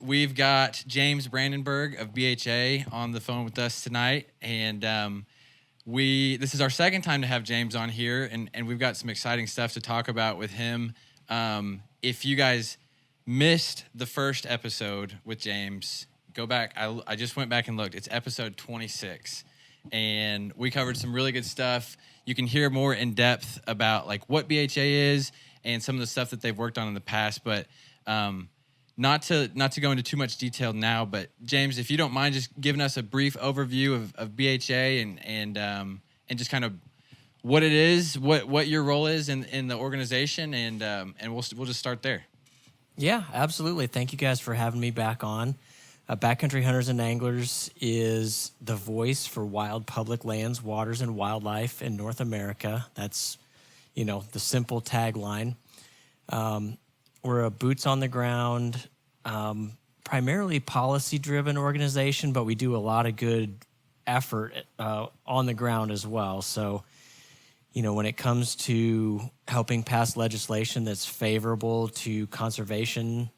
we've got James Brandenburg of BHA on the phone with us tonight, and this is our second time to have James on here, and we've got some exciting stuff to talk about with him. If you guys missed the first episode with James, go back. I just went back and looked. It's episode 26, and we covered some really good stuff. You can hear more in depth about like what BHA is and some of the stuff that they've worked on in the past, but not to go into too much detail now. But James, if you don't mind, just giving us a brief overview of BHA and just kind of what it is, what your role is in the organization, and we'll just start there. Yeah, absolutely. Thank you guys for having me back on. Backcountry Hunters and Anglers is the voice for wild public lands, waters, and wildlife in North America. That's, the simple tagline. We're a boots-on-the-ground, primarily policy-driven organization, but we do a lot of good effort on the ground as well. So, when it comes to helping pass legislation that's favorable to conservation,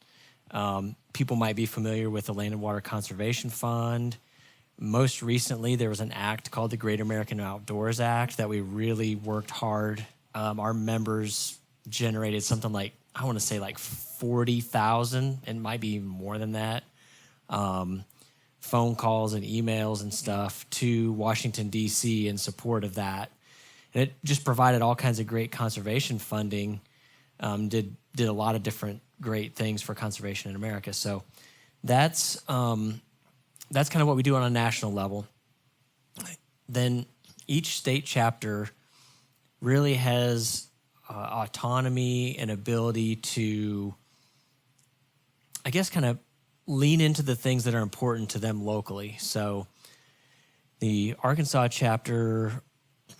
people might be familiar with the Land and Water Conservation Fund. Most recently, there was an act called the Great American Outdoors Act that we really worked hard. Our members generated something like, I want to say like 40,000, it might be more than that, phone calls and emails and stuff to Washington, D.C. in support of that. And it just provided all kinds of great conservation funding, did a lot of different great things for conservation in America. So that's kind of what we do on a national level. Then each state chapter really has autonomy and ability to, I guess, kind of lean into the things that are important to them locally. So the Arkansas chapter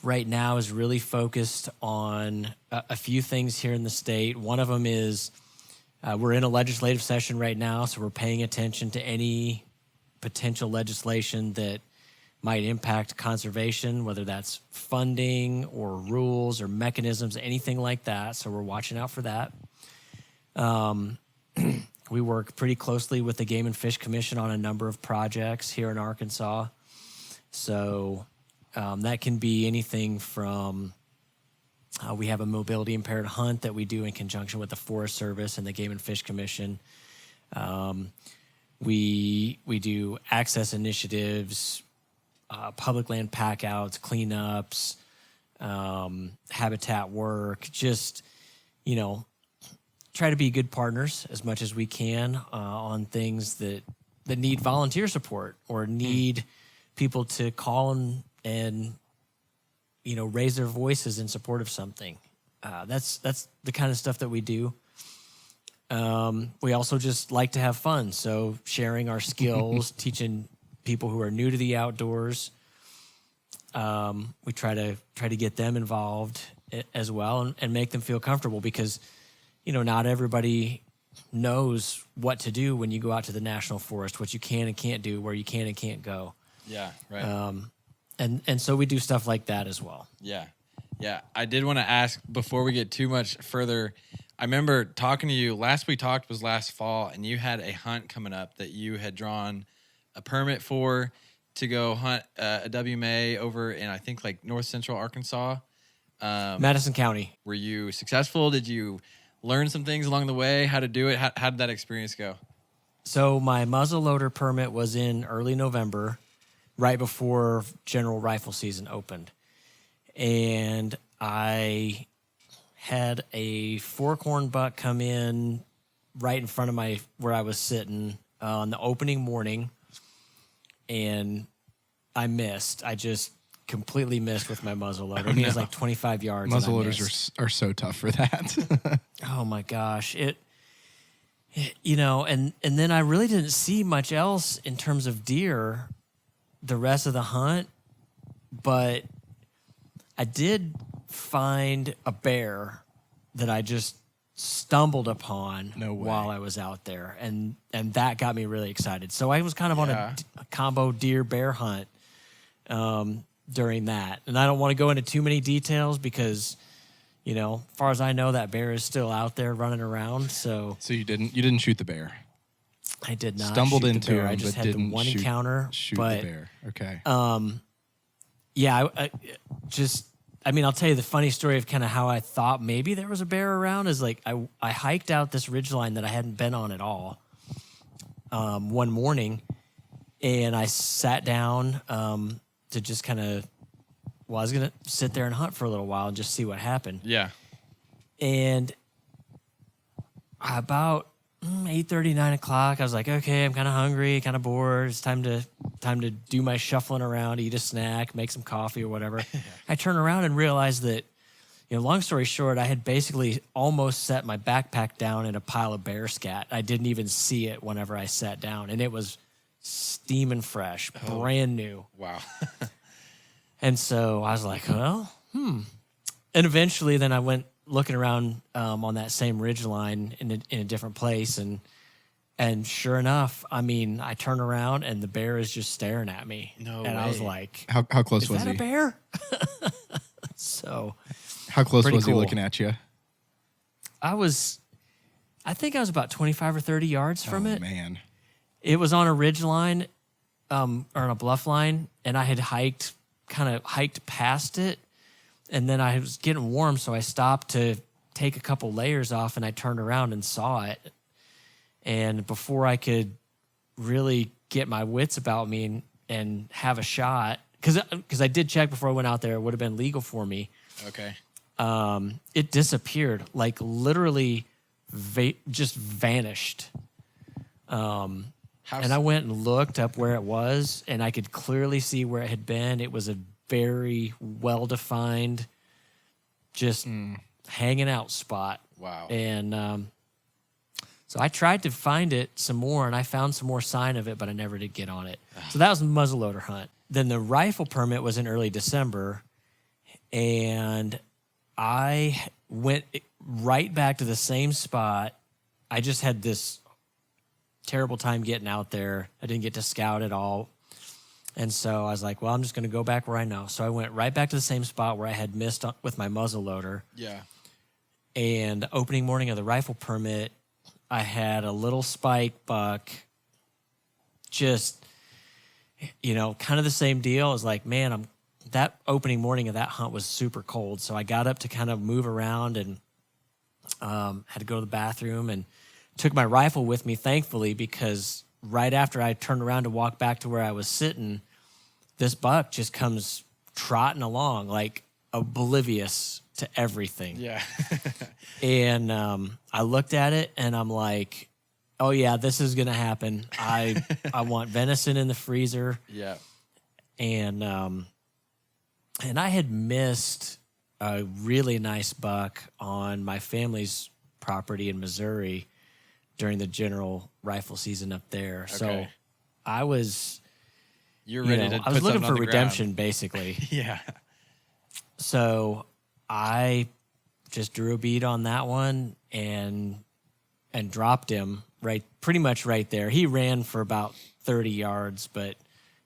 right now is really focused on a few things here in the state. One of them is we're in a legislative session right now, so we're paying attention to any potential legislation that might impact conservation, whether that's funding or rules or mechanisms, anything like that. So we're watching out for that. We work pretty closely with the Game and Fish Commission on a number of projects here in Arkansas. So that can be anything from we have a mobility impaired hunt that we do in conjunction with the Forest Service and the Game and Fish Commission. We do access initiatives, public land packouts, cleanups, habitat work, just, try to be good partners as much as we can on things that need volunteer support or need people to call and raise their voices in support of something. That's the kind of stuff that we do. We also just like to have fun, so sharing our skills, teaching people who are new to the outdoors. We try to get them involved as well and make them feel comfortable because, not everybody knows what to do when you go out to the national forest, what you can and can't do, where you can and can't go. Yeah, right. And so we do stuff like that as well. Yeah. I did want to ask before we get too much further. I remember talking to you last we talked was last fall, and you had a hunt coming up that you had drawn a permit for to go hunt a WMA over in, I think, like north central Arkansas. Madison County. Were you successful? Did you learn some things along the way? How to do it? How did that experience go? So my muzzleloader permit was in early November, right before general rifle season opened. And I had a forkhorn buck come in right in front of where I was sitting on the opening morning, and I missed. I just completely missed with my muzzleloader. It was like 25 yards. Muzzleloaders are so tough for that. Oh my gosh. And then I really didn't see much else in terms of deer the rest of the hunt, but I did find a bear that I just stumbled upon while I was out there, and that got me really excited. So I was kind of on a combo deer bear hunt during that, and I don't want to go into too many details because, as far as I know, that bear is still out there running around. So you didn't shoot the bear? I did not Stumbled shoot the into bear. him, I just but had the didn't one shoot, encounter. shoot but the bear. Okay. yeah, I mean, I'll tell you the funny story of kind of how I thought maybe there was a bear around is like I hiked out this ridgeline that I hadn't been on at all one morning, and I sat down to just kind of, I was going to sit there and hunt for a little while and just see what happened. Yeah. And about 8:30, 9 o'clock, I was like, okay, I'm kind of hungry, kind of bored. It's time to do my shuffling around, eat a snack, make some coffee or whatever. I turn around and realize that, long story short, I had basically almost set my backpack down in a pile of bear scat. I didn't even see it whenever I sat down, and it was steaming fresh, brand new. Wow. And so I was like, well, And eventually then I went looking around on that same ridge line in a different place, and sure enough, I mean, I turn around and the bear is just staring at me. No and way. I was like, How close is was that he? a bear? So How close Pretty was he cool. looking at you? I think I was about 25 or 30 yards from it. Man. It was on a ridge line, or on a bluff line, and I had hiked past it, and then I was getting warm, so I stopped to take a couple layers off, and I turned around and saw it. And before I could really get my wits about me and have a shot, because I did check before I went out there, it would have been legal for me. Okay. It disappeared, like literally just vanished. And I went and looked up where it was, and I could clearly see where it had been. It was a very well-defined, just hanging out spot. Wow. And so I tried to find it some more, and I found some more sign of it, but I never did get on it. So that was a muzzleloader hunt. Then the rifle permit was in early December, and I went right back to the same spot. I just had this terrible time getting out there. I didn't get to scout at all. And so I was like, well, I'm just going to go back where I know. So I went right back to the same spot where I had missed with my muzzleloader. Yeah. And opening morning of the rifle permit, I had a little spike buck, just, kind of the same deal. I was like, man, that opening morning of that hunt was super cold. So I got up to kind of move around and had to go to the bathroom, and took my rifle with me, thankfully, because right after I turned around to walk back to where I was sitting, this buck just comes trotting along, like oblivious to everything. Yeah. And I looked at it, and I'm like, oh, yeah, this is going to happen. I want venison in the freezer. Yeah. And I had missed a really nice buck on my family's property in Missouri during the general rifle season up there. Okay. So I was, You're ready to I was put looking something for on the redemption, ground. basically. Yeah. So I just drew a bead on that one and dropped him pretty much right there. He ran for about 30 yards, but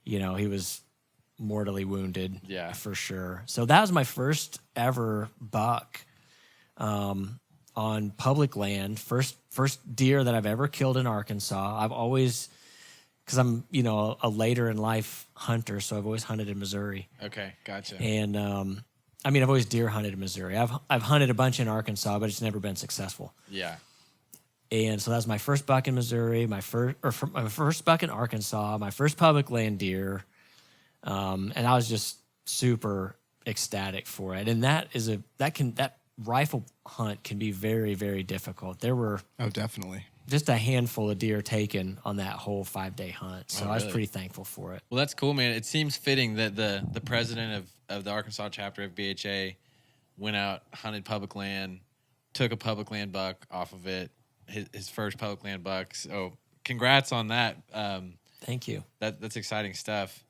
he was mortally wounded. Yeah. For sure. So that was my first ever buck on public land. First deer that I've ever killed in Arkansas. I've always, because I'm a later in life hunter, so I've always hunted in Missouri. Okay. Gotcha. And I've always deer hunted in Missouri. I've hunted a bunch in Arkansas, but it's never been successful. Yeah. And so that was my first buck in Missouri, my first buck in Arkansas, my first public land deer, and I was just super ecstatic for it. And that rifle hunt can be very, very difficult. There were Definitely. just a handful of deer taken on that whole 5-day hunt, so I was really? pretty thankful for it. Well, that's cool, man. It seems fitting that the president of the Arkansas chapter of BHA went out, hunted public land, took a public land buck off of it, his first public land buck. So congrats on that. Thank you. That's exciting stuff.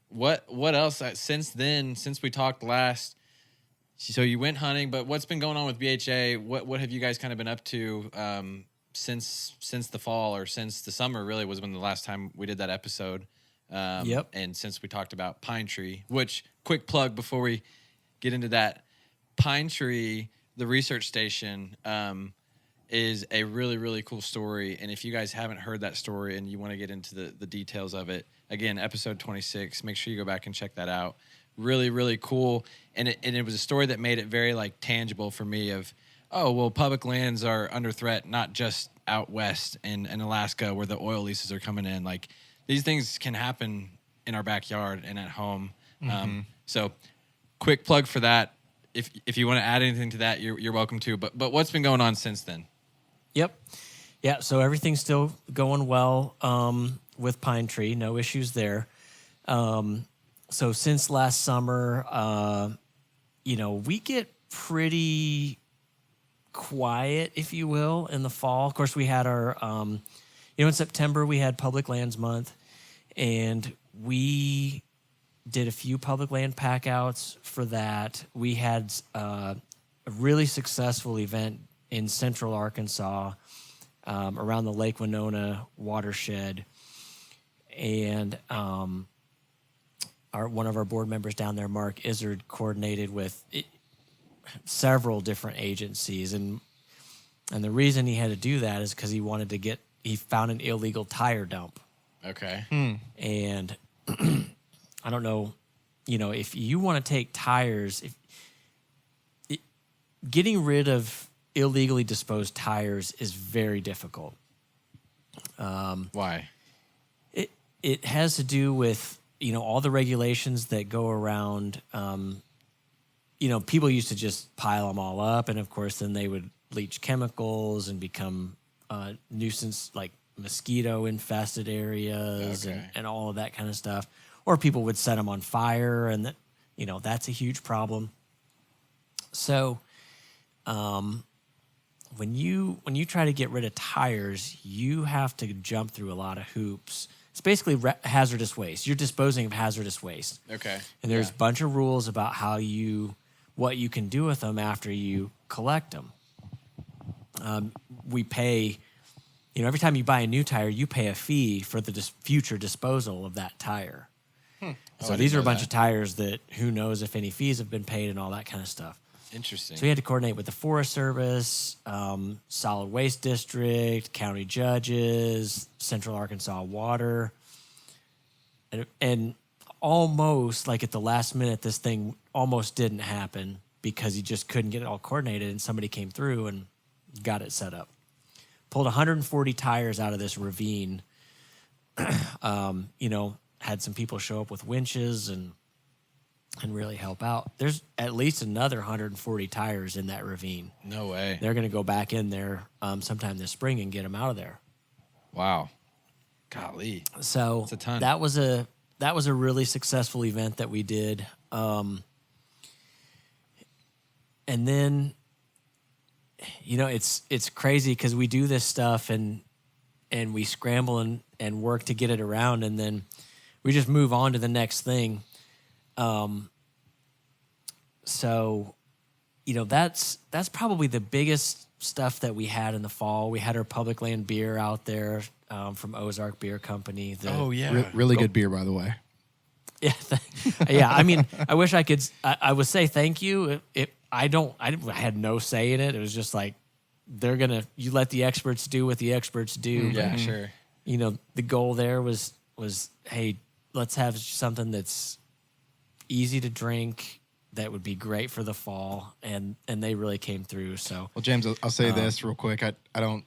What else since then, since we talked last? So you went hunting, but what's been going on with BHA? What have you guys kind of been up to since the fall, or since the summer? Really was when the last time we did that episode. Yep. And since we talked about Pine Tree, which, quick plug before we get into that, Pine Tree, the research station, is a really, really cool story. And if you guys haven't heard that story and you want to get into the details of it, again, episode 26, make sure you go back and check that out. Really, really cool. And it was a story that made it very like tangible for me of, oh, well, public lands are under threat, not just out west in Alaska where the oil leases are coming in. Like these things can happen in our backyard and at home. So quick plug for that. If you want to add anything to that, you're welcome to. But what's been going on since then? Yep. Yeah, so everything's still going well with Pine Tree. No issues there. So since last summer, we get pretty quiet, if you will, in the fall. Of course, we had our, in September, we had Public Lands Month, and we did a few public land packouts for that. We had a really successful event in central Arkansas around the Lake Winona watershed. And one of our board members down there, Mark Izzard, coordinated with several different agencies. And the reason he had to do that is because he found an illegal tire dump. Okay. And I don't know, if you want to take tires, getting rid of illegally disposed tires is very difficult. Why? It has to do with, all the regulations that go around. People used to just pile them all up, and of course then they would leach chemicals and become nuisance, like mosquito infested areas and all of that kind of stuff. Or people would set them on fire, and that's a huge problem. So, when you try to get rid of tires, you have to jump through a lot of hoops. It's basically hazardous waste. You're disposing of hazardous waste. Okay. And there's a bunch of rules about what you can do with them after you collect them. We pay, every time you buy a new tire, you pay a fee for the future disposal of that tire. So these are a bunch of tires that who knows if any fees have been paid and all that kind of stuff. Interesting. So we had to coordinate with the Forest Service, Solid Waste District, county judges, Central Arkansas Water. And almost like at the last minute, this thing almost didn't happen because you just couldn't get it all coordinated, and somebody came through and got it set up. Pulled 140 tires out of this ravine. Had some people show up with winches and really help out. There's at least another 140 tires in that ravine. No way. They're going to go back in there sometime this spring and get them out of there. Wow. Golly. So that's a ton. That was a really successful event that we did. And then, it's crazy because we do this stuff and we scramble and work to get it around, and then we just move on to the next thing. So, that's probably the biggest stuff that we had in the fall. We had our public land beer out there from Ozark Beer Company. Really good beer, by the way. Yeah, yeah. I mean, I wish I could. I would say thank you. I had no say in it. It was just like you let the experts do what the experts do. Yeah, sure. The goal there was hey, let's have something that's easy to drink, that would be great for the fall, and they really came through. So, well, James, I'll say this real quick. I don't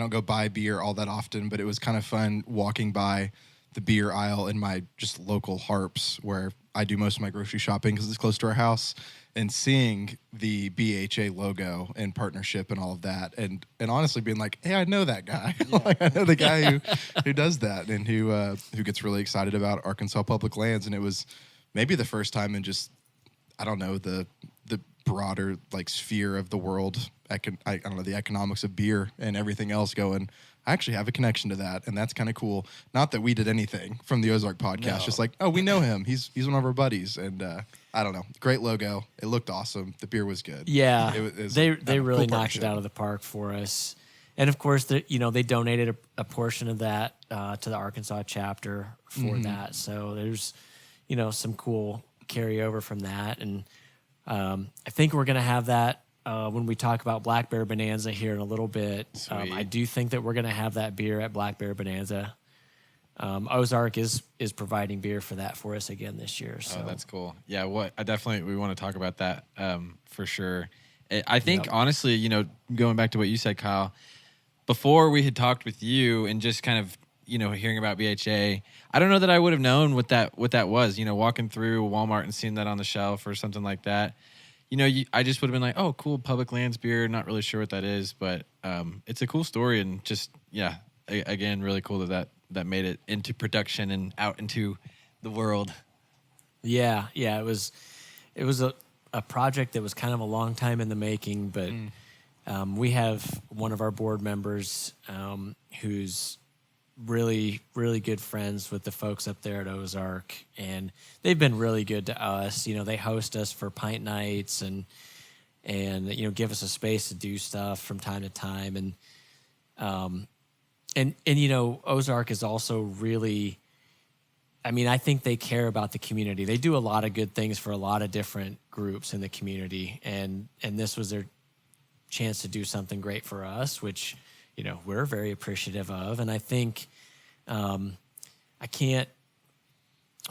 go buy beer all that often, but it was kind of fun walking by the beer aisle in my just local Harps where I do most of my grocery shopping because it's close to our house, and seeing the BHA logo and partnership and all of that, and honestly being like, hey, I know that guy. Like, I know the guy who does that and who gets really excited about Arkansas public lands. And it was maybe the first time in just, I don't know, the broader like sphere of the world, I don't know, the economics of beer and everything else going, I actually have a connection to that, and that's kind of cool. Not that we did anything from the Ozark podcast, just like, oh, we know him. He's one of our buddies, and I don't know, great logo. It looked awesome. The beer was good. Yeah, it was they really cool knocked it out of the park for us. And of course, they donated a portion of that to the Arkansas chapter for that. So there's some cool carryover from that, and I think we're gonna have that when we talk about Black Bear Bonanza here in a little bit. I do think that we're going to have that beer at Black Bear Bonanza. Ozark is providing beer for that for us again this year. So. Oh, that's cool. Yeah, we want to talk about that for sure. I think honestly, going back to what you said, Kyle, before we had talked with you and just kind of hearing about BHA, I don't know that I would have known what that was. Walking through Walmart and seeing that on the shelf or something like that. I just would have been like, oh, cool, public lands beer. Not really sure what that is, but it's a cool story and just again, really cool that made it into production and out into the world. Yeah, it was a project that was kind of a long time in the making, but we have one of our board members who's really, really good friends with the folks up there at Ozark, and they've been really good to us. They host us for pint nights and give us a space to do stuff from time to time, and Ozark is also really, I think they care about the community. They do a lot of good things for a lot of different groups in the community, and this was their chance to do something great for us, which we're very appreciative of. And I think we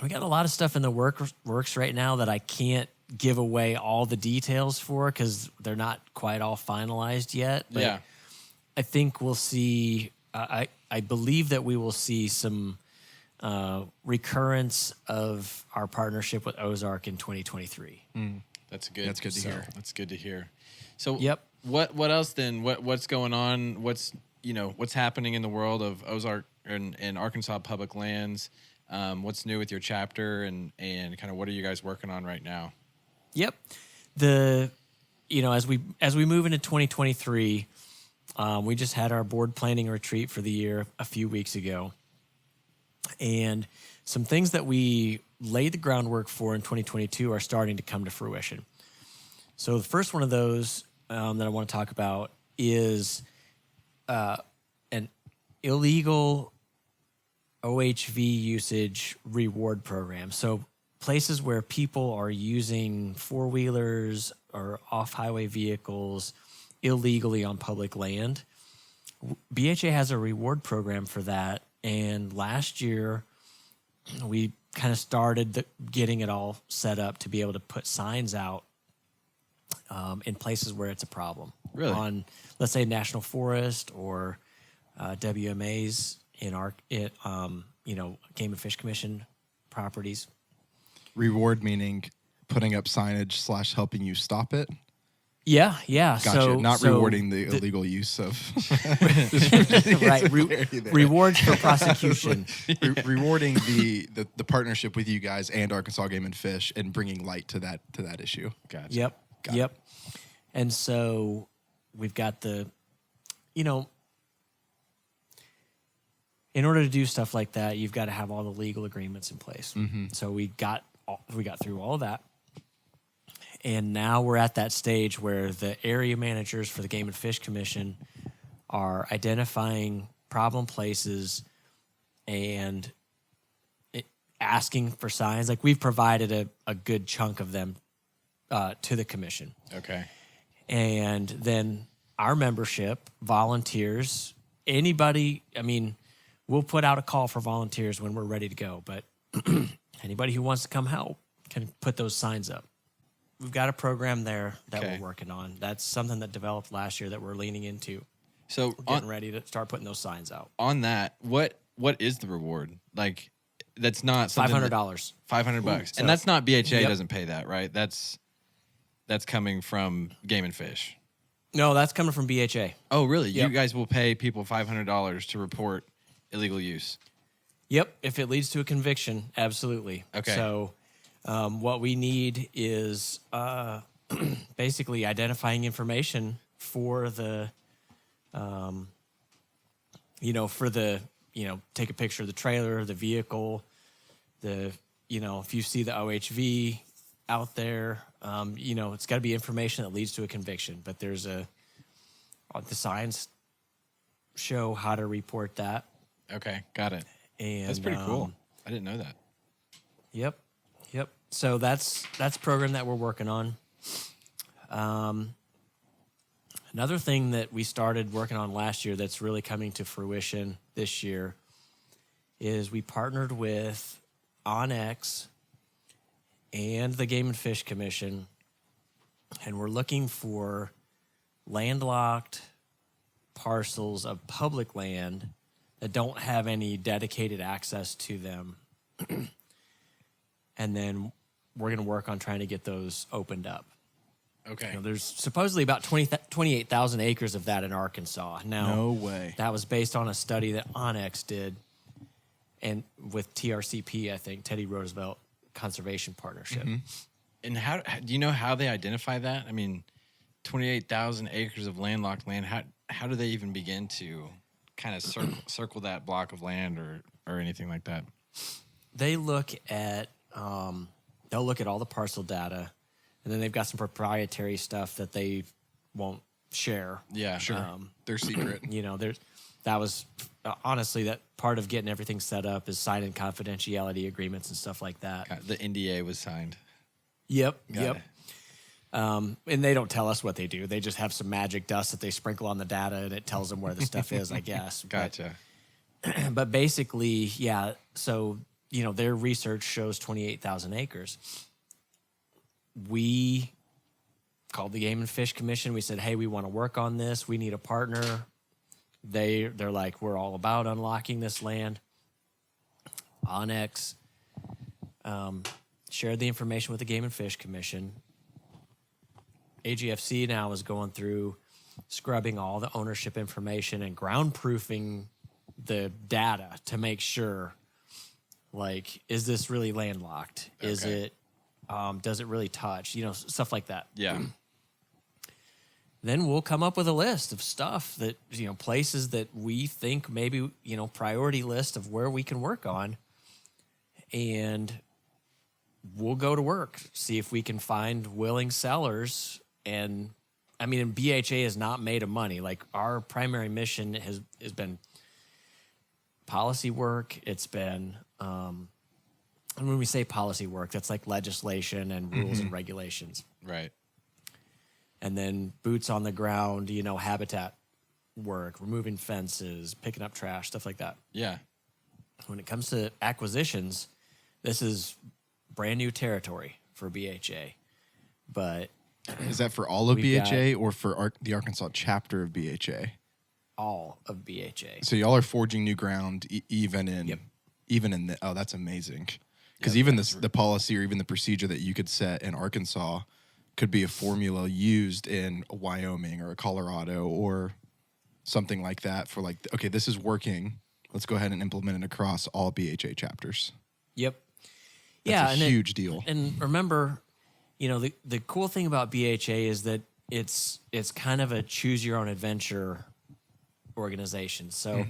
got a lot of stuff in the works right now that I can't give away all the details for because they're not quite all finalized yet. But yeah. I think we'll see, I believe that we will see some recurrence of our partnership with Ozark in 2023. That's good. That's good to hear. That's good to hear. So yep. What else then? What's going on? What's happening in the world of Ozark and Arkansas public lands? What's new with your chapter and kind of what are you guys working on right now? Yep. As we move into 2023, we just had our board planning retreat for the year a few weeks ago. And some things that we laid the groundwork for in 2022 are starting to come to fruition. So the first one of those that I want to talk about is an illegal OHV usage reward program. So places where people are using four-wheelers or off-highway vehicles illegally on public land. BHA has a reward program for that. And last year, we kind of started getting it all set up to be able to put signs out in places where it's a problem. Really? On, let's say, National Forest or WMAs in our, Game and Fish Commission properties. Reward meaning putting up signage / helping you stop it. Yeah. Gotcha. Not rewarding the illegal use of. Right. Rewards for prosecution. Rewarding the partnership with you guys and Arkansas Game and Fish and bringing light to that issue. Gotcha. Yep. And so we've got in order to do stuff like that, you've got to have all the legal agreements in place. Mm-hmm. So we got through all of that. And now we're at that stage where the area managers for the Game and Fish Commission are identifying problem places and asking for signs. Like we've provided a good chunk of them to the commission. Okay. And then our membership, volunteers, anybody, we'll put out a call for volunteers when we're ready to go. But anybody who wants to come help can put those signs up. We've got a program there that we're working on. That's something that developed last year that we're leaning into. So we're getting ready to start putting those signs out. On that, what is the reward? Like, that's not $500. $500, and that's not BHA doesn't pay that, right? That's coming from Game and Fish. No, that's coming from BHA. Oh, really? Yep. You guys will pay people $500 to report illegal use. Yep, if it leads to a conviction, absolutely. Okay. So. What we need is basically identifying information for the, take a picture of the trailer, the vehicle, if you see the OHV out there, it's got to be information that leads to a conviction. But there's the signs show how to report that. Okay, got it. And that's pretty cool. I didn't know that. Yep. So that's a program that we're working on. Another thing that we started working on last year that's really coming to fruition this year is we partnered with OnX and the Game and Fish Commission, and we're looking for landlocked parcels of public land that don't have any dedicated access to them. And then we're going to work on trying to get those opened up. Okay. There's supposedly about 28,000 acres of that in Arkansas. Now, No way. that was based on a study that OnX did and with TRCP, I think, Teddy Roosevelt Conservation Partnership. And how do you know how they identify that? I mean, 28,000 acres of landlocked land. How do they even begin to kind of circle that block of land or anything like that? They look at they'll look at all the parcel data, and then they've got some proprietary stuff that they won't share. Yeah, Sure. They're secret. That was honestly that part of getting everything set up is signing confidentiality agreements and stuff like that. The NDA was signed. Yep. Got it. And they don't tell us what they do. They just have some magic dust that they sprinkle on the data, and it tells them where the stuff is, I guess. Gotcha. But basically, yeah. So their research shows 28,000 acres. We called the Game and Fish Commission. We said, hey, we want to work on this. We need a partner. They're like, we're all about unlocking this land. OnX shared the information with the Game and Fish Commission. AGFC now is going through scrubbing all the ownership information and ground proofing the data to make sure, like, is this really landlocked? Okay. Is it, does it really touch? Stuff like that. Yeah. Then we'll come up with a list of stuff that, places that we think maybe, priority list of where we can work on. And we'll go to work, see if we can find willing sellers. And BHA is not made of money. Like, our primary mission has been policy work. It's been, and when we say policy work, that's like legislation and rules and regulations. Right. And then boots on the ground, habitat work, removing fences, picking up trash, stuff like that. Yeah. When it comes to acquisitions, this is brand new territory for BHA. But Is that for all of We've BHA or for the Arkansas chapter of BHA? all of BHA. So y'all are forging new ground even in the oh, that's amazing. Because even the policy or even the procedure that you could set in Arkansas could be a formula used in Wyoming or Colorado or something like that for like, okay, this is working. Let's go ahead and implement it across all BHA chapters. Yep. That's a huge deal. And remember, the cool thing about BHA is that it's kind of a choose your own adventure organization. So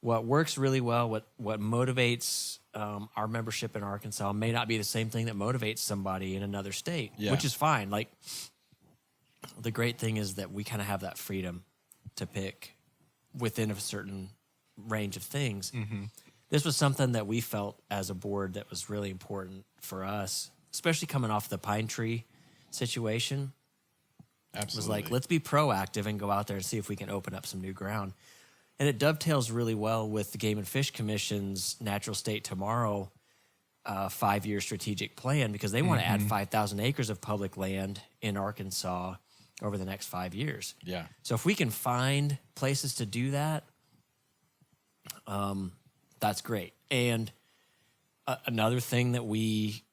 what works really well, what motivates our membership in Arkansas may not be the same thing that motivates somebody in another state, which is fine. Like, the great thing is that we kind of have that freedom to pick within a certain range of things. This was something that we felt as a board that was really important for us, especially coming off the pine tree situation. Absolutely. Was like, let's be proactive and go out there and see if we can open up some new ground. And it dovetails really well with the Game and Fish Commission's Natural State Tomorrow 5-year strategic plan, because they want to add 5,000 acres of public land in Arkansas over the next 5 years. Yeah. So if we can find places to do that, that's great. And another thing that we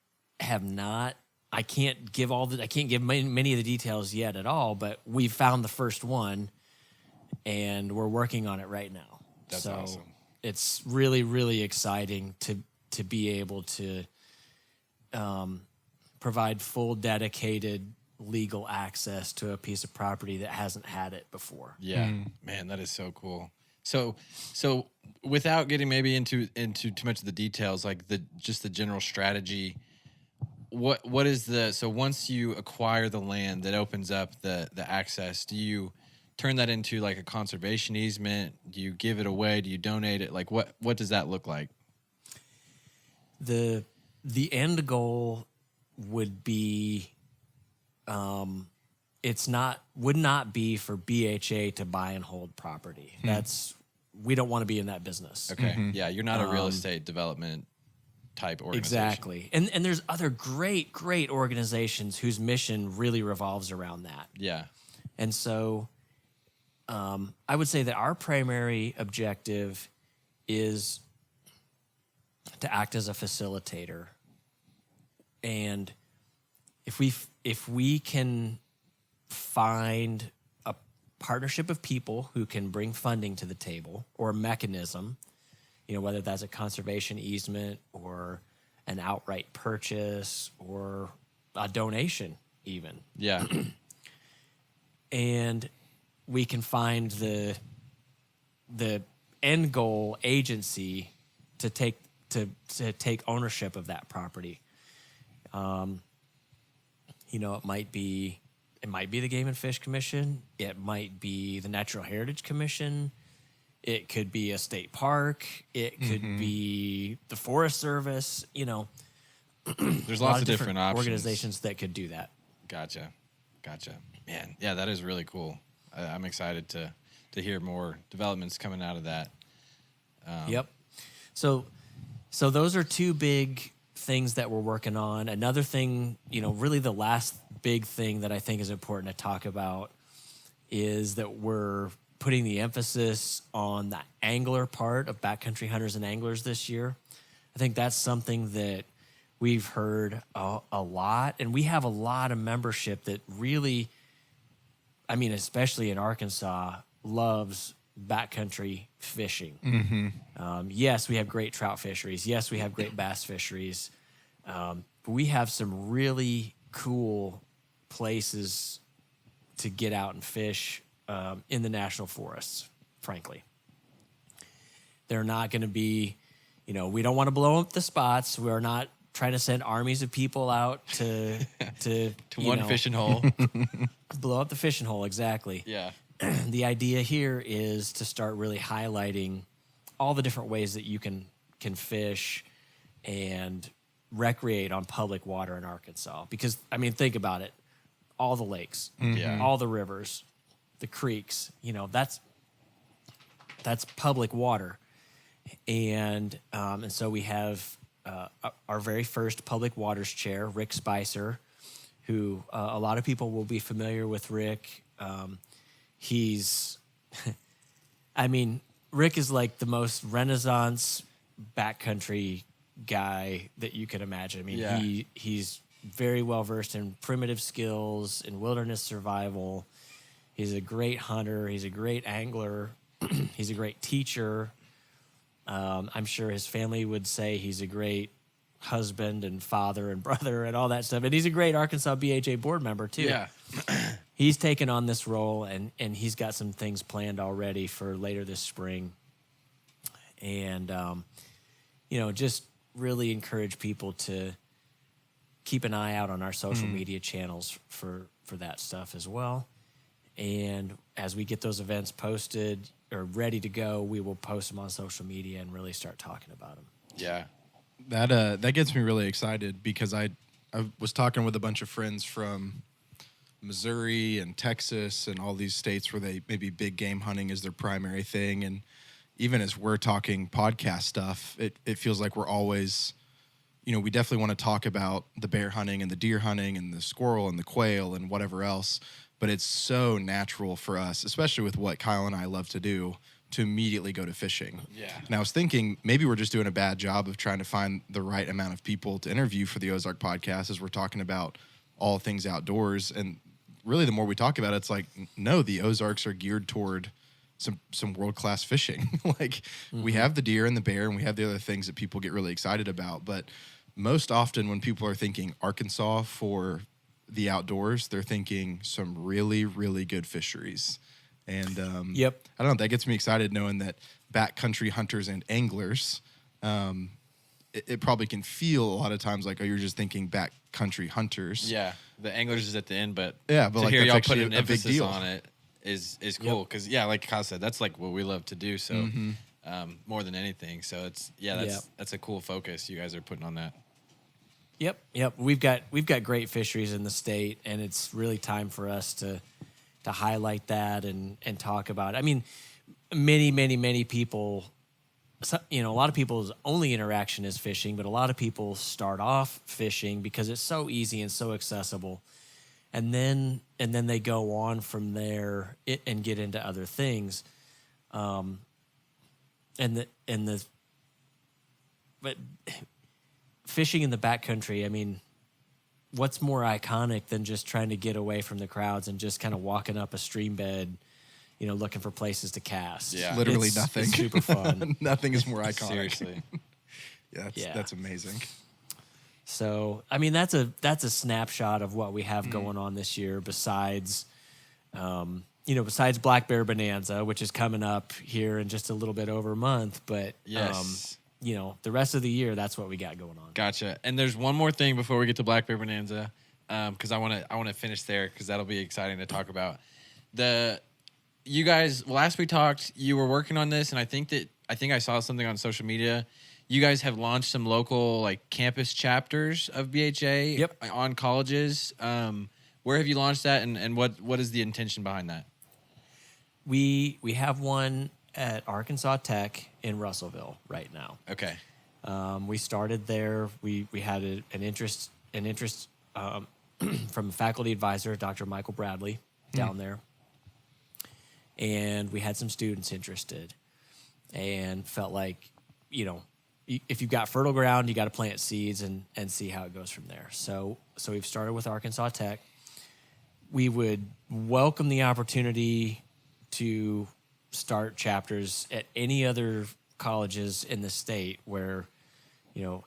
have not, I can't give many of the details yet at all, but we found the first one and we're working on it right now. That's awesome. It's really, really exciting to be able to provide full dedicated legal access to a piece of property that hasn't had it before. Yeah. Man, that is so cool. So without getting maybe into too much of the details, like just the general strategy, what is so once you acquire the land that opens up the access, do you turn that into like a conservation easement? Do you give it away? Do you donate it? Like what does that look like? The end goal would be would not be for BHA to buy and hold property. We don't want to be in that business. Okay. Yeah, you're not a real estate development type organization. Exactly. And there's other great organizations whose mission really revolves around that. Yeah. And so I would say that our primary objective is to act as a facilitator. And if we can find a partnership of people who can bring funding to the table or a mechanism, whether that's a conservation easement or an outright purchase or a donation even. Yeah. And we can find the end goal agency to take ownership of that property. It might be the Game and Fish Commission. It might be the Natural Heritage Commission. It could be a state park. It could be the Forest Service. There's lots of different options. Organizations that could do that. Gotcha. Man, yeah, that is really cool. I'm excited to hear more developments coming out of that. Yep. So those are two big things that we're working on. Another thing, really the last big thing that I think is important to talk about is that we're putting the emphasis on the angler part of backcountry hunters and anglers this year. I think that's something that we've heard a lot, and we have a lot of membership that really, especially in Arkansas, loves backcountry fishing. Yes, we have great trout fisheries. Yes, we have great bass fisheries. But we have some really cool places to get out and fish in the national forests, frankly. They're not going to be, we don't want to blow up the spots. We're not trying to send armies of people out to one fishing hole. Blow up the fishing hole, exactly. Yeah. The idea here is to start really highlighting all the different ways that you can fish and recreate on public water in Arkansas. Because, think about it. All the lakes, all the rivers, the creeks, that's public water. And so we have our very first public waters chair, Rick Spicer, who a lot of people will be familiar with Rick. He's, Rick is like the most Renaissance backcountry guy that you could imagine. He's very well versed in primitive skills, in wilderness survival. He's a great hunter. He's a great angler. He's a great teacher. I'm sure his family would say he's a great husband and father and brother and all that stuff. And he's a great Arkansas BHA board member too. Yeah. He's taken on this role and he's got some things planned already for later this spring. And, just really encourage people to keep an eye out on our social media channels for that stuff as well. And as we get those events posted or ready to go, we will post them on social media and really start talking about them. Yeah. That gets me really excited because I was talking with a bunch of friends from Missouri and Texas and all these states where they maybe big game hunting is their primary thing. And even as we're talking podcast stuff, it feels like we're always, we definitely want to talk about the bear hunting and the deer hunting and the squirrel and the quail and whatever else. But it's so natural for us, especially with what Kyle and I love to do, to immediately go to fishing. Yeah. And I was thinking maybe we're just doing a bad job of trying to find the right amount of people to interview for the Ozark podcast as we're talking about all things outdoors. And really the more we talk about it, it's like, no, the Ozarks are geared toward some world-class fishing. We have the deer and the bear and we have the other things that people get really excited about. But most often when people are thinking Arkansas for the outdoors, they're thinking some really, really good fisheries. And Yep. I don't know, that gets me excited knowing that backcountry hunters and anglers, it probably can feel a lot of times like, oh, you're just thinking backcountry hunters. Yeah. The anglers is at the end, but yeah, but to like hear that's y'all actually put an a big emphasis deal on it is cool. Because like Kyle said, that's like what we love to do. So more than anything. So it's that's a cool focus you guys are putting on that. Yep. We've got great fisheries in the state, and it's really time for us to highlight that and talk about it. I mean, many people. So, a lot of people's only interaction is fishing, but a lot of people start off fishing because it's so easy and so accessible, and then they go on from there and get into other things. But fishing in the backcountry, I mean, what's more iconic than just trying to get away from the crowds and just kind of walking up a stream bed, looking for places to cast? Yeah. Literally It's nothing. super fun. Nothing is more iconic. Seriously. That's amazing. So, I mean, that's a snapshot of what we have going on this year. Besides, besides Black Bear Bonanza, which is coming up here in just a little bit over a month. But Yes. the rest of the year, that's what we got going on. Gotcha. And there's one more thing before we get to Black Bear Bonanza, because I want to finish there because that'll be exciting to talk about. You guys, last we talked, you were working on this, and I think I saw something on social media. You guys have launched some local campus chapters of BHA. Yep. On colleges. Where have you launched that, and what is the intention behind that? We have one at Arkansas Tech in Russellville right now. Okay. We started there. We had an interest from a faculty advisor, Dr. Michael Bradley, down there. And we had some students interested and felt like, if you've got fertile ground, you got to plant seeds and see how it goes from there. So we've started with Arkansas Tech. We would welcome the opportunity to start chapters at any other colleges in the state where,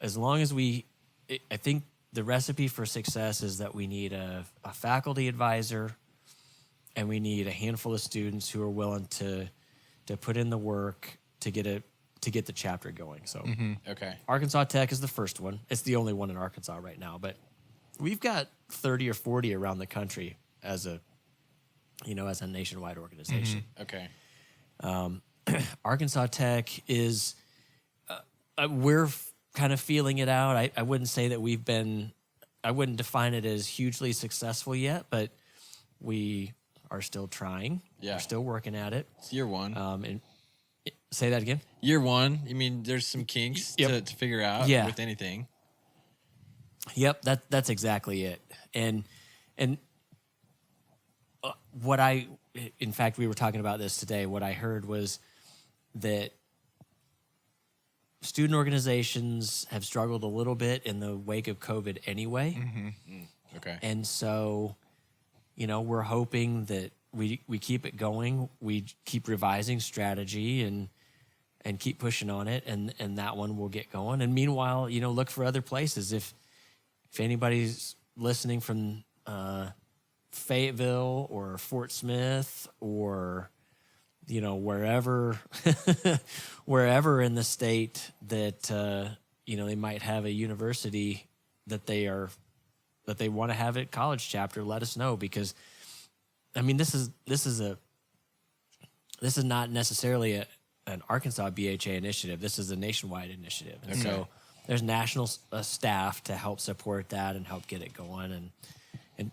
as long as I think the recipe for success is that we need a faculty advisor, and we need a handful of students who are willing to put in the work to get the chapter going. So Okay. Arkansas Tech is the first one. It's the only one in Arkansas right now, but we've got 30 or 40 around the country as a nationwide organization. Okay. Arkansas Tech is we're kind of feeling it out. I wouldn't say that I wouldn't define it as hugely successful yet, but we are still trying. Yeah. We're still working at it. It's year one. And say that again. Year one. You mean there's some kinks Yep. to figure out Yeah. with anything. Yep, that's exactly it. And in fact, we were talking about this today. What I heard was that student organizations have struggled a little bit in the wake of COVID anyway. Okay. And so, we're hoping that we keep it going. We keep revising strategy and keep pushing on it, and that one will get going. And meanwhile, look for other places. If anybody's listening from Fayetteville or Fort Smith or wherever wherever in the state that they might have a university that they want to have a college chapter, let us know, because I mean this is not necessarily an Arkansas BHA initiative. This is a nationwide initiative, and so there's national staff to help support that and help get it going.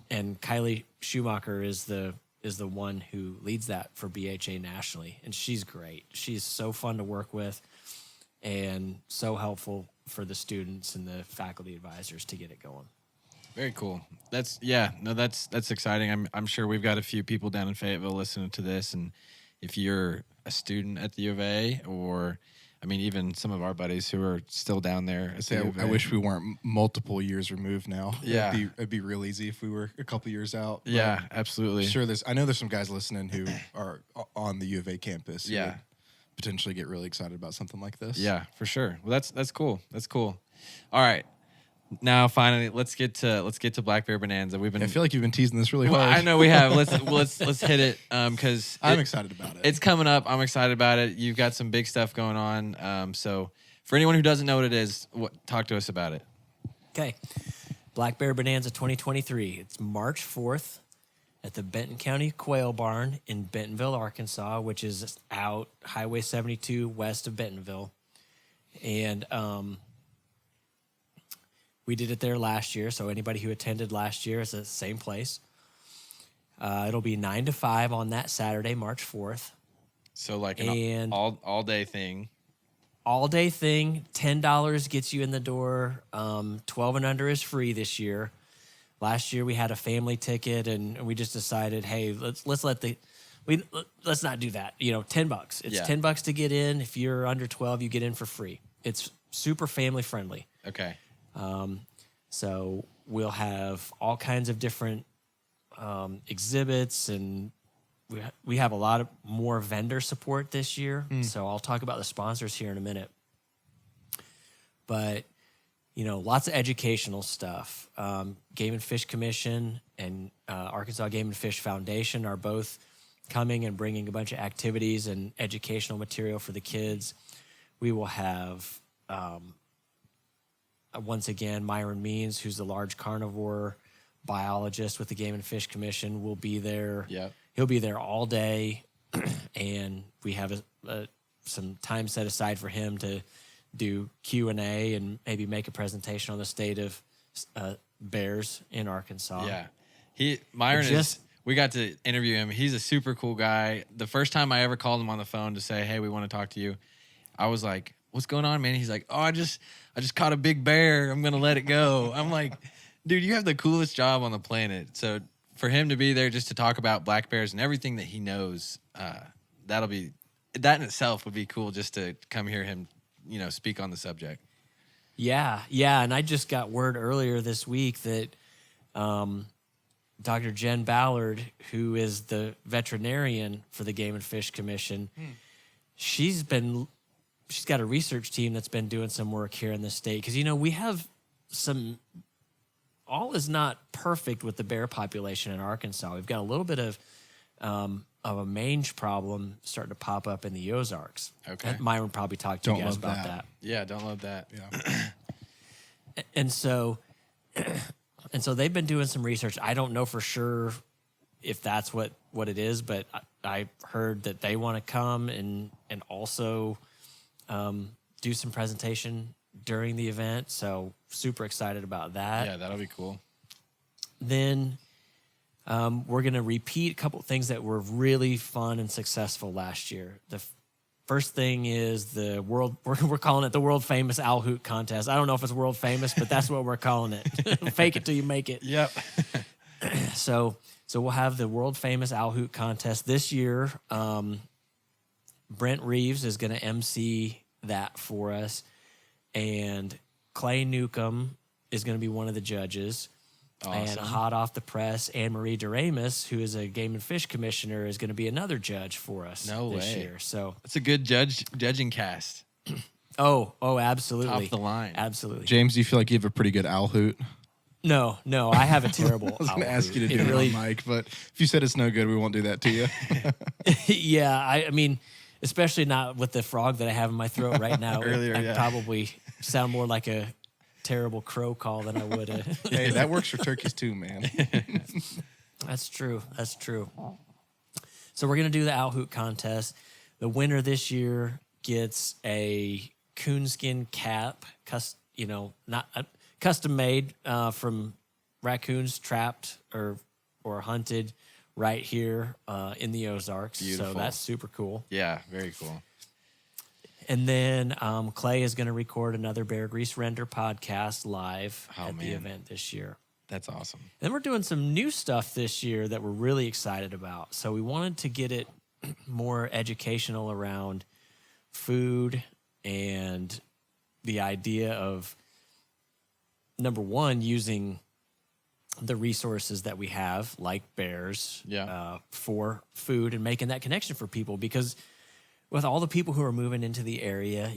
And Kylie Schumacher is the one who leads that for BHA nationally, and she's great. She's so fun to work with, and so helpful for the students and the faculty advisors to get it going. Very cool. That's exciting. I'm sure we've got a few people down in Fayetteville listening to this, and if you're a student at the U of A, or even some of our buddies who are still down there at the U of A. I wish we weren't multiple years removed now. Yeah. It'd be real easy if we were a couple years out. Yeah, absolutely. Sure, I know there's some guys listening who are on the U of A campus. Who Yeah. would potentially get really excited about something like this. Yeah, for sure. Well, that's cool. That's cool. All right. Now, finally, let's get to Black Bear Bonanza. We've been. I feel like you've been teasing this really Well, hard. I know we have. Let's hit it because I'm excited about it. It's coming up. I'm excited about it. You've got some big stuff going on. So, for anyone who doesn't know what it is, talk to us about it. Okay, Black Bear Bonanza 2023. It's March 4th at the Benton County Quail Barn in Bentonville, Arkansas, which is out Highway 72 west of Bentonville, and We did it there last year, so anybody who attended last year is the same place. It'll be 9 to 5 on that Saturday, March 4th. So like an all day thing. All day thing. $10 gets you in the door. 12 and under is free this year. Last year we had a family ticket, and we just decided, hey, let's not do that. $10. It's $10 to get in. If you're under 12, you get in for free. It's super family friendly. Okay. So we'll have all kinds of different exhibits, and we have a lot of more vendor support this year. So I'll talk about the sponsors here in a minute. But lots of educational stuff. Game and Fish Commission and Arkansas Game and Fish Foundation are both coming and bringing a bunch of activities and educational material for the kids. We will have, once again, Myron Means, who's the large carnivore biologist with the Game and Fish Commission, will be there. Yep. He'll be there all day, and we have some time set aside for him to do Q&A and maybe make a presentation on the state of bears in Arkansas. Yeah. We got to interview him. He's a super cool guy. The first time I ever called him on the phone to say, hey, we want to talk to you, I was like, what's going on, man? He's like, oh, I just caught a big bear. I'm going to let it go. I'm like, dude, you have the coolest job on the planet. So for him to be there just to talk about black bears and everything that he knows, that in itself would be cool, just to come hear him, speak on the subject. Yeah. And I just got word earlier this week that Dr. Jen Ballard, who is the veterinarian for the Game and Fish Commission, she's got a research team that's been doing some work here in the state. Because, we have all is not perfect with the bear population in Arkansas. We've got a little bit of a mange problem starting to pop up in the Ozarks. Okay. Myron probably talked to you guys about that. Yeah, don't love that. Yeah. And so they've been doing some research. I don't know for sure if that's what it is, but I heard that they want to come and also do some presentation during the event. So super excited about that. Yeah, that'll be cool. Then we're going to repeat a couple of things that were really fun and successful last year. The first thing is we're calling it the world famous owl hoot contest. I don't know if it's world famous, but that's what we're calling it. Fake it till you make it. Yep. So we'll have the world famous owl hoot contest this year. Brent Reeves is going to MC that for us, and Clay Newcomb is going to be one of the judges. Awesome. And hot off the press, Anne-Marie Doremus, who is a Game and Fish Commissioner, is going to be another judge for us this year. So it's a good judging cast. Oh, absolutely. Top the line. Absolutely. James, do you feel like you have a pretty good owl hoot? No, I have a terrible I was going to owl ask you to hoot. do It really, it on mic, but if you said it's no good, we won't do that to you. yeah, I mean, especially not with the frog that I have in my throat right now. Earlier, I'd probably sound more like a terrible crow call than I would. Hey, that works for turkeys too, man. That's true. So we're going to do the owl hoot contest. The winner this year gets a coonskin cap, custom made from raccoons trapped or hunted right here in the Ozarks. Beautiful. So that's super cool. Yeah, very cool. And then Clay is going to record another Bear Grease Render podcast live at the event this year. That's awesome. Then we're doing some new stuff this year that we're really excited about. So we wanted to get it more educational around food and the idea of, number one, using the resources that we have, like bears, for food and making that connection for people. Because with all the people who are moving into the area,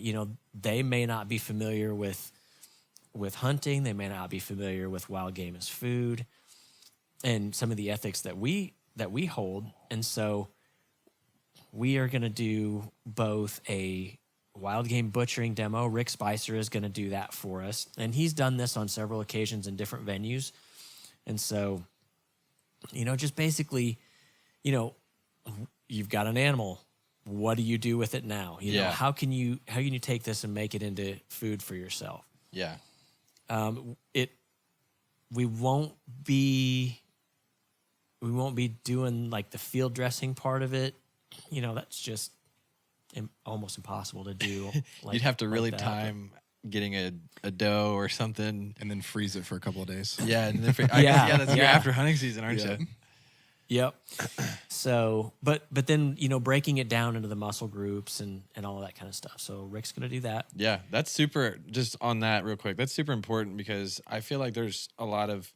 they may not be familiar with hunting. They may not be familiar with wild game as food and some of the ethics that we hold. And so we are going to do both a wild game butchering demo. Rick Spicer is going to do that for us. And he's done this on several occasions in different venues. And so, just basically, you've got an animal. What do you do with it now? How can you take this and make it into food for yourself? Yeah. It we won't be doing like the field dressing part of it. You know, that's just almost impossible to do. Like, You'd have to really like that, time getting a doe or something. And then freeze it for a couple of days. Yeah, and then you're Yeah. after hunting season, aren't Yeah. you? Yep. So, but then, you know, breaking it down into the muscle groups and all of that kind of stuff. So Rick's going to do that. Yeah, that's super. Just on that real quick, that's super important because I feel like there's a lot of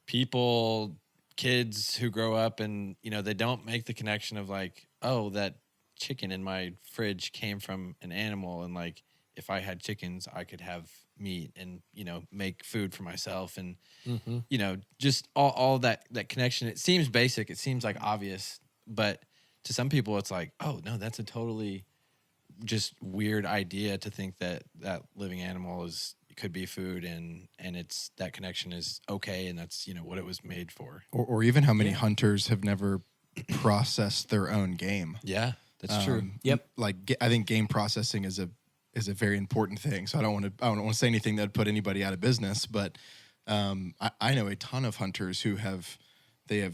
people, kids who grow up and, you know, they don't make the connection of like, oh, that chicken in my fridge came from an animal. And like, if I had chickens, I could have meat and, you know, make food for myself. And, you know, just all that connection. It seems basic. It seems like obvious, but to some people it's like, oh no, that's a totally just weird idea to think that living animal could be food and it's that connection is okay. And that's, you know, what it was made for. Or even how many hunters have never processed their own game. Yeah, that's true. Yep. Like I think game processing is a very important thing. So I don't want to say anything that would put anybody out of business, but I know a ton of hunters who have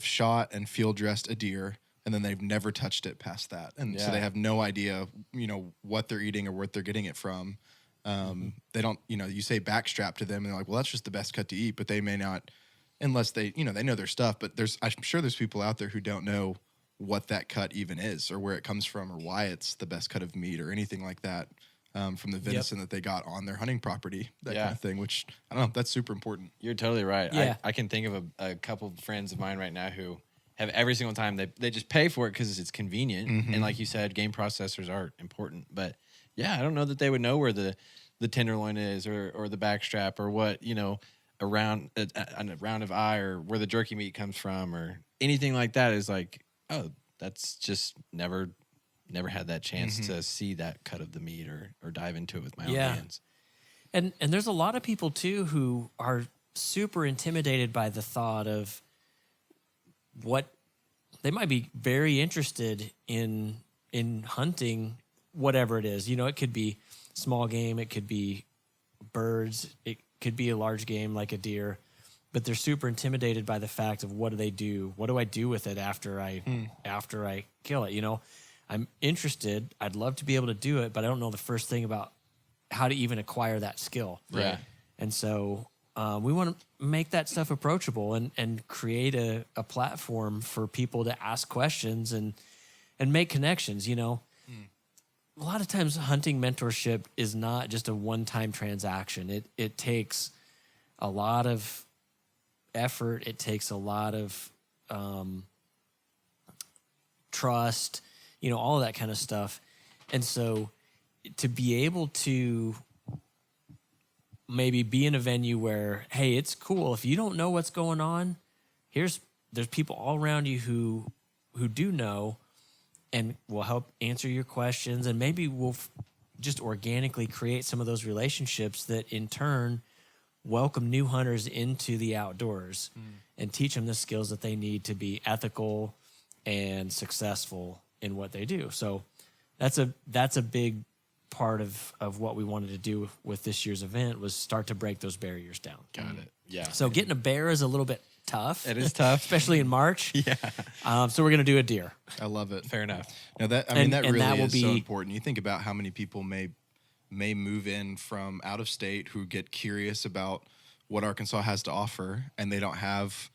shot and field dressed a deer and then they've never touched it past that. And so they have no idea, you know, what they're eating or what they're getting it from. They don't, you know, you say backstrap to them and they're like, well, that's just the best cut to eat, but they may not, unless they, you know, they know their stuff, but I'm sure there's people out there who don't know what that cut even is or where it comes from or why it's the best cut of meat or anything like that. From the venison that they got on their hunting property, that kind of thing, which, I don't know, that's super important. You're totally right. Yeah. I can think of a couple of friends of mine right now who have every single time they just pay for it because it's convenient. And like you said, game processors are important. But yeah, I don't know that they would know where the tenderloin is or the backstrap or what, you know, a round of eye or where the jerky meat comes from or anything like that is like, oh, that's just never had that chance to see that cut of the meat or dive into it with my own hands. And there's a lot of people too who are super intimidated by the thought of what they might be very interested in hunting, whatever it is. You know, it could be small game, it could be birds, it could be a large game like a deer, but they're super intimidated by the fact of what do they do? What do I do with it after I kill it? You know, I'm interested. I'd love to be able to do it, but I don't know the first thing about how to even acquire that skill. Yeah. And so we want to make that stuff approachable and create a platform for people to ask questions and make connections. You know, a lot of times hunting mentorship is not just a one-time transaction. It takes a lot of effort. It takes a lot of trust, you know, all of that kind of stuff. And so to be able to maybe be in a venue where, hey, it's cool. If you don't know what's going on, there's people all around you who do know and will help answer your questions. And maybe we'll just organically create some of those relationships that in turn welcome new hunters into the outdoors and teach them the skills that they need to be ethical and successful in what they do. So that's a big part of what we wanted to do with this year's event was start to break those barriers down. Got it. Yeah. So getting a bear is a little bit tough. It is tough. Especially in March. Yeah. So we're going to do a deer. I love it. Fair enough. Now that And really that will is so be- important. You think about how many people may move in from out of state who get curious about what Arkansas has to offer, and they don't have,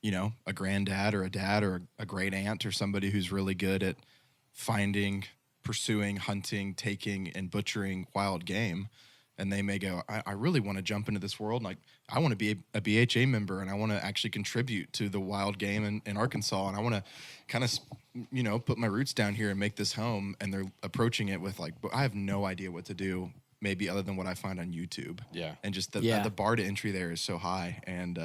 you know, a granddad or a dad or a great aunt or somebody who's really good at finding, pursuing, hunting, taking, and butchering wild game. And they may go, I really want to jump into this world. Like, I want to be a BHA member, and I want to actually contribute to the wild game in Arkansas. And I want to kind of, you know, put my roots down here and make this home. And they're approaching it with like, but I have no idea what to do, maybe other than what I find on YouTube. Yeah. And just the bar to entry there is so high. And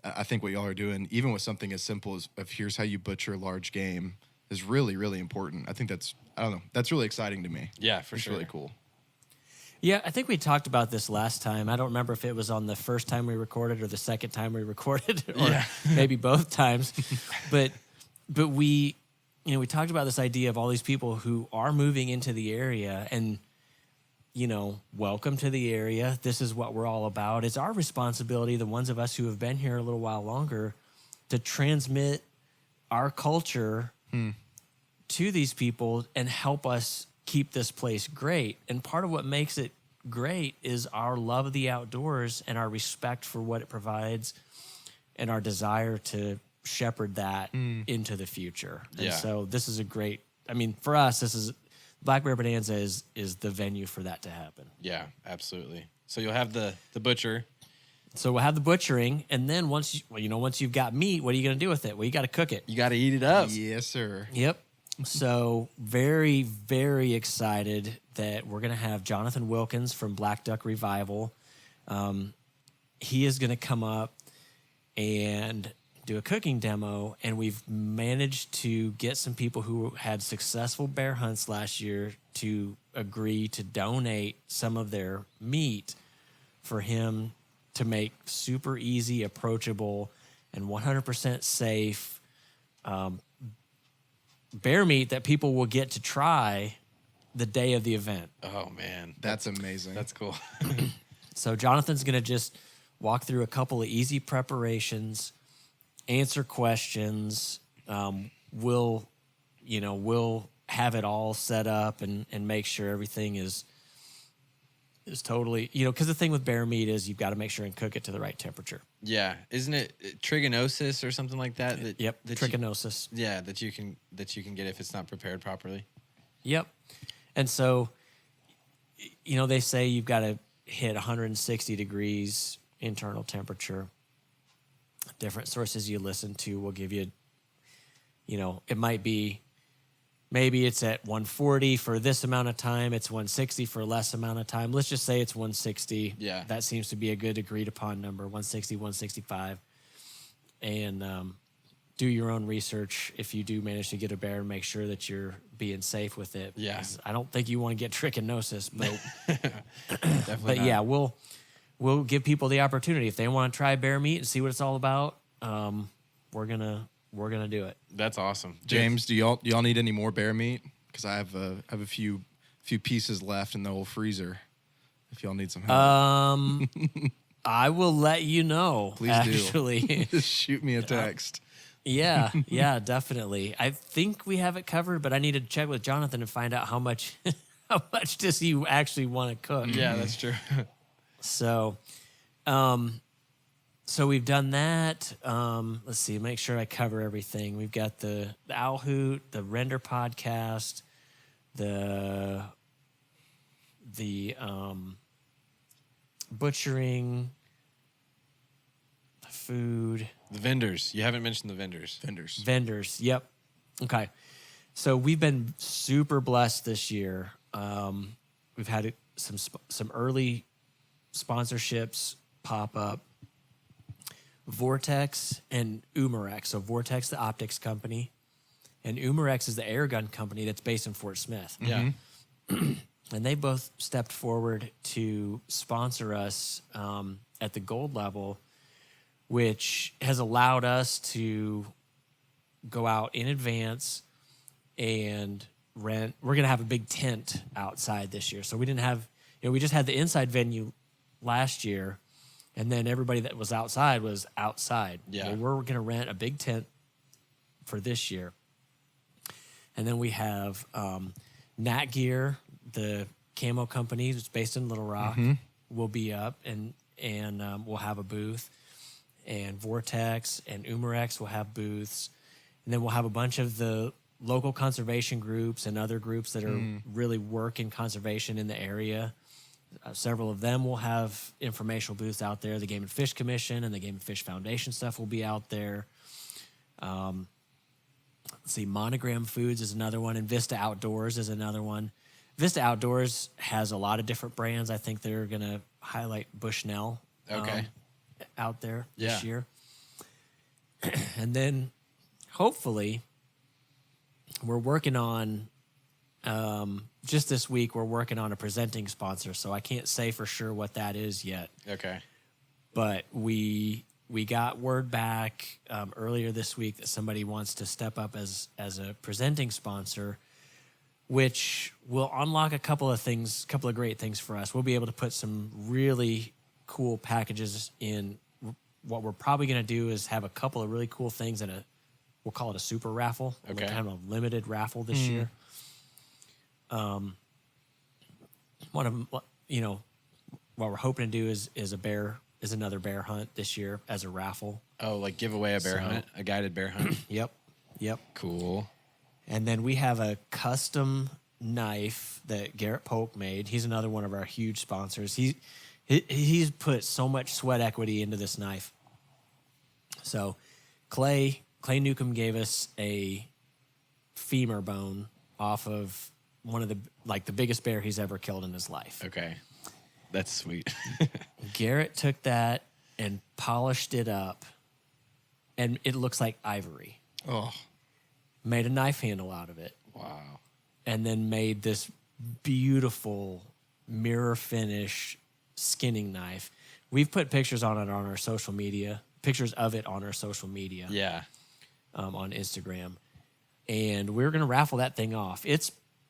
I think what y'all are doing, even with something as simple as of here's how you butcher large game, is really, really important. I think that's really exciting to me. Yeah, for sure. It's really cool. Yeah, I think we talked about this last time. I don't remember if it was on the first time we recorded or the second time we recorded, or maybe both times. But we, you know, we talked about this idea of all these people who are moving into the area, and welcome to the area. This is what we're all about. It's our responsibility, the ones of us who have been here a little while longer, to transmit our culture to these people and help us keep this place great. And part of what makes it great is our love of the outdoors and our respect for what it provides and our desire to shepherd that into the future. And so this is a great, for us, this is Black Bear Bonanza is the venue for that to happen. Yeah, absolutely. So you'll have the butcher. So we'll have the butchering, and then once you've got meat, what are you going to do with it? Well, you got to cook it. You got to eat it up. Yes, sir. Yep. So very, very excited that we're going to have Jonathan Wilkins from Black Duck Revival. He is going to come up and do a cooking demo, and we've managed to get some people who had successful bear hunts last year to agree to donate some of their meat for him to make super easy, approachable, and 100% safe bear meat that people will get to try the day of the event. Oh, man. That's amazing. That's cool. So Jonathan's going to just walk through a couple of easy preparations, answer questions. We'll have it all set up and make sure everything is totally, because the thing with bear meat is you've got to make sure and cook it to the right temperature. Yeah. Isn't it trichinosis or something like that? Yep. Trichinosis. That you can get if it's not prepared properly. Yep. And so, they say you've got to hit 160 degrees internal temperature. Different sources you listen to will give you, it might be, maybe it's at 140 for this amount of time. It's 160 for less amount of time. Let's just say it's 160. Yeah. That seems to be a good agreed upon number, 160, 165. And do your own research if you do manage to get a bear and make sure that you're being safe with it. Yeah. I don't think you want to get trichinosis, but, Definitely but not. yeah, we'll give people the opportunity. If they want to try bear meat and see what it's all about, we're gonna do it. That's awesome. James, do y'all need any more bear meat? Because I have a few pieces left in the old freezer. If y'all need some help, I will let you know. Please do. Actually, just shoot me a text. yeah, definitely. I think we have it covered, but I need to check with Jonathan and find out how much does he actually want to cook. Yeah, that's true. So, so we've done that. Let's see, make sure I cover everything. We've got the Owl Hoot, the Render podcast, the butchering, the food. The vendors. You haven't mentioned the vendors. Vendors, yep. Okay. So we've been super blessed this year. We've had some early sponsorships pop up. Vortex and Umarex. So Vortex, the optics company, and Umarex is the air gun company that's based in Fort Smith. Yeah. And they both stepped forward to sponsor us at the gold level, which has allowed us to go out in advance and rent. We're going to have a big tent outside this year. So we didn't have, we just had the inside venue last year, and then everybody that was outside was outside. Yeah. Well, we're going to rent a big tent for this year. And then we have Nat Gear, the camo company that's based in Little Rock, will be up and we'll have a booth. And Vortex and Umarex will have booths. And then we'll have a bunch of the local conservation groups and other groups that are really working conservation in the area. Several of them will have informational booths out there. The Game and Fish Commission and the Game and Fish Foundation stuff will be out there. Let's see, Monogram Foods is another one, and Vista Outdoors is another one. Vista Outdoors has a lot of different brands. I think they're going to highlight Bushnell out there this year. And then hopefully we're working on, just this week, we're working on a presenting sponsor. So I can't say for sure what that is yet. Okay. But we got word back earlier this week that somebody wants to step up as a presenting sponsor. which will unlock a couple of great things for us. We'll be able to put some really cool packages in. What we're probably going to do is have a couple of really cool things in we'll call it a super raffle, Okay. kind of a limited raffle this year. What we're hoping to do is another bear hunt this year as a raffle. Oh, like give away a bear hunt, a guided bear hunt. Yep. Cool. And then we have a custom knife that Garrett Polk made. He's another one of our huge sponsors. He's put so much sweat equity into this knife. So Clay Newcomb gave us a femur bone off of one of the biggest bear he's ever killed in his life. Okay. That's sweet. Garrett took that and polished it up, and it looks like ivory. Oh, Made a knife handle out of it. Wow. And then made this beautiful mirror finish skinning knife. We've put pictures on it on our social media, Yeah. On Instagram. And we're going to raffle that thing off.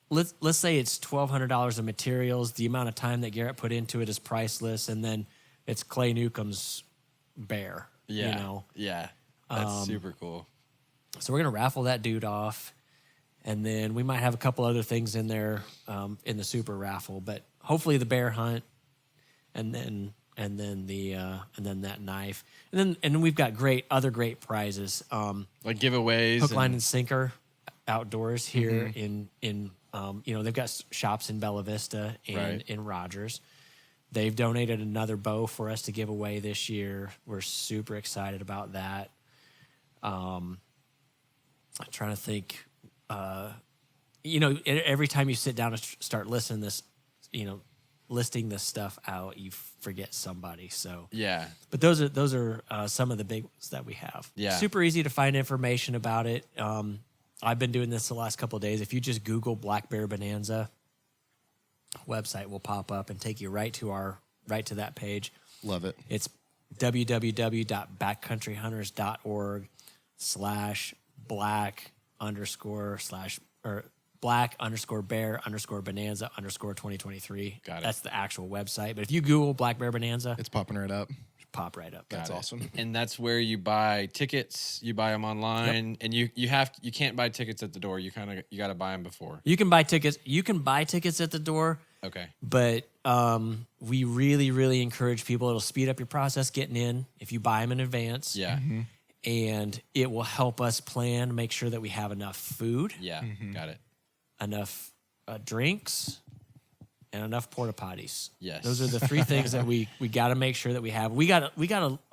Let's say it's $1,200 of materials. The amount of time that Garrett put into it is priceless. And then it's Clay Newcomb's bear. Yeah. You know? Yeah. That's super cool. So we're going to raffle that dude off. And then we might have a couple other things in there in the super raffle. But hopefully the bear hunt and then that knife. And then we've got other great prizes. Like giveaways. Hook, line, and sinker outdoors here in they've got shops in Bella Vista and in Rogers. They've donated another bow for us to give away this year. We're super excited about that. I'm trying to think. Every time you sit down and start listening this, listing this stuff out, you forget somebody. So Yeah. but those are some of the big ones that we have. Yeah. Super easy to find information about it. I've been doing this the last couple of days. If you just Google Black Bear Bonanza, website will pop up and take you right to that page. love it. It's www.backcountry_black_bear_bonanza_2023. Got it. That's the actual website. But if you Google Black Bear Bonanza, It's popping right up. pop right up. That's Got it. awesome. And that's where you buy tickets. You buy them online, and you can't buy tickets at the door. You got to buy them before. You can buy tickets. You can buy tickets at the door, Okay. but we really, really encourage people. It'll speed up your process getting in if you buy them in advance. Yeah. And it will help us plan, make sure that we have enough food, Yeah. Got it. enough drinks, and enough porta potties. Yes. Those are the three things that we got to make sure that we have.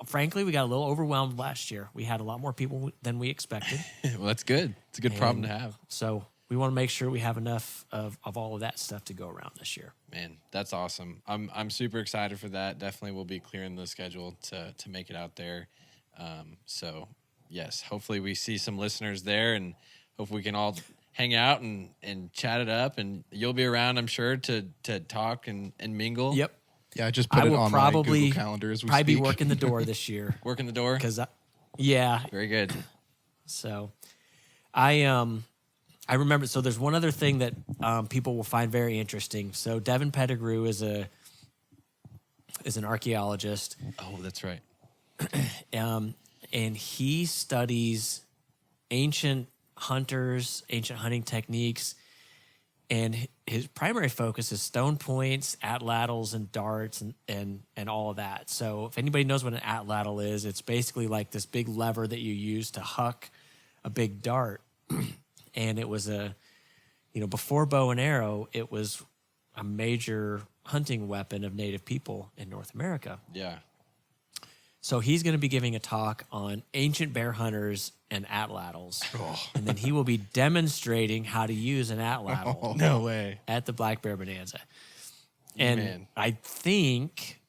Frankly, we got a little overwhelmed last year. We had a lot more people than we expected. Well, that's good. It's a good problem to have. So we want to make sure we have enough of all of that stuff to go around this year. Man, that's awesome. I'm super excited for that. Definitely we'll be clearing the schedule to make it out there. So yes, hopefully we see some listeners there, and hopefully we can all hang out and chat it up, and you'll be around, I'm sure, to talk and mingle. Yep. Yeah, I just put it on my Google Calendar as we probably speak. be working the door this year. Working the door. Yeah. Very good. So I remember, so there's one other thing that people will find very interesting. So Devin Pettigrew is an archaeologist. Oh, that's right. And he studies ancient hunters, ancient hunting techniques, and his primary focus is stone points, atlatls, and darts, and all of that. So if anybody knows what an atlatl is, it's basically like this big lever that you use to huck a big dart. And it was before bow and arrow, it was a major hunting weapon of Native people in North America. Yeah. So he's going to be giving a talk on ancient bear hunters and atlatls. And then he will be demonstrating how to use an atlatl No way. at the Black Bear Bonanza. And Man. I think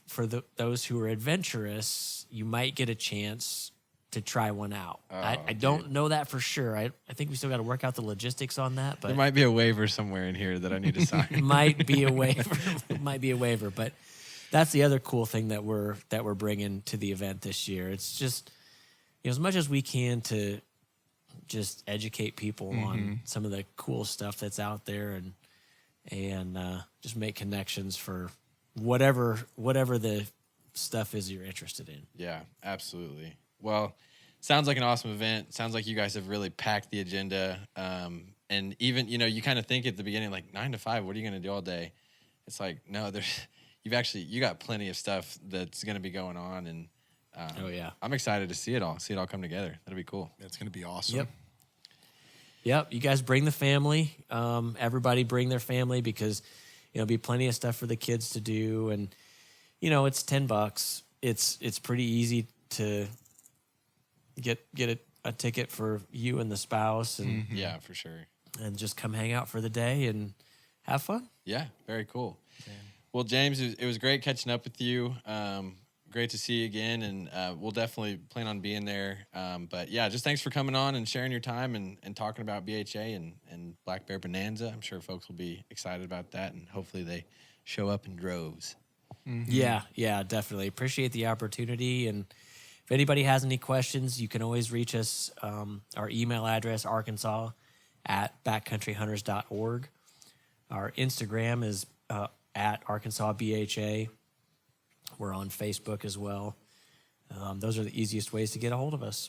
for those who are adventurous, you might get a chance to try one out. I don't know that for sure. I think we still got to work out the logistics on that, but There might be a waiver somewhere in here that I need to sign. might be a waiver. But that's the other cool thing that we're bringing to the event this year. It's just, as much as we can to just educate people on some of the cool stuff that's out there, and just make connections for whatever the stuff is you're interested in. Yeah, absolutely. Well, sounds like an awesome event. Sounds like you guys have really packed the agenda. And even, you kind of think at the beginning, like 9 to 5, what are you going to do all day? It's like, no, you got plenty of stuff that's going to be going on. And I'm excited to see it all come together. That'll be cool. It's going to be awesome. Yep. You guys bring the family. Everybody bring their family, because there'll be plenty of stuff for the kids to do. And, it's $10. It's pretty easy to get a ticket for you and the spouse, and Yeah, for sure. and just come hang out for the day and have fun. Yeah, very cool. Well, James, it was great catching up with you. Great to see you again, and we'll definitely plan on being there. But yeah, just thanks for coming on and sharing your time and talking about BHA and Black Bear Bonanza. I'm sure folks will be excited about that, and hopefully they show up in droves. Yeah, definitely. Appreciate the opportunity. And if anybody has any questions, you can always reach us. Our email address, arkansas@backcountryhunters.org. Our Instagram is at Arkansas BHA. We're on Facebook as well. Those are the easiest ways to get a hold of us.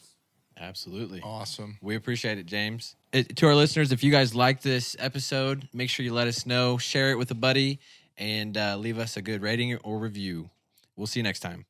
Absolutely. Awesome. We appreciate it, James. To our listeners, if you guys like this episode, make sure you let us know, share it with a buddy, and leave us a good rating or review. We'll see you next time.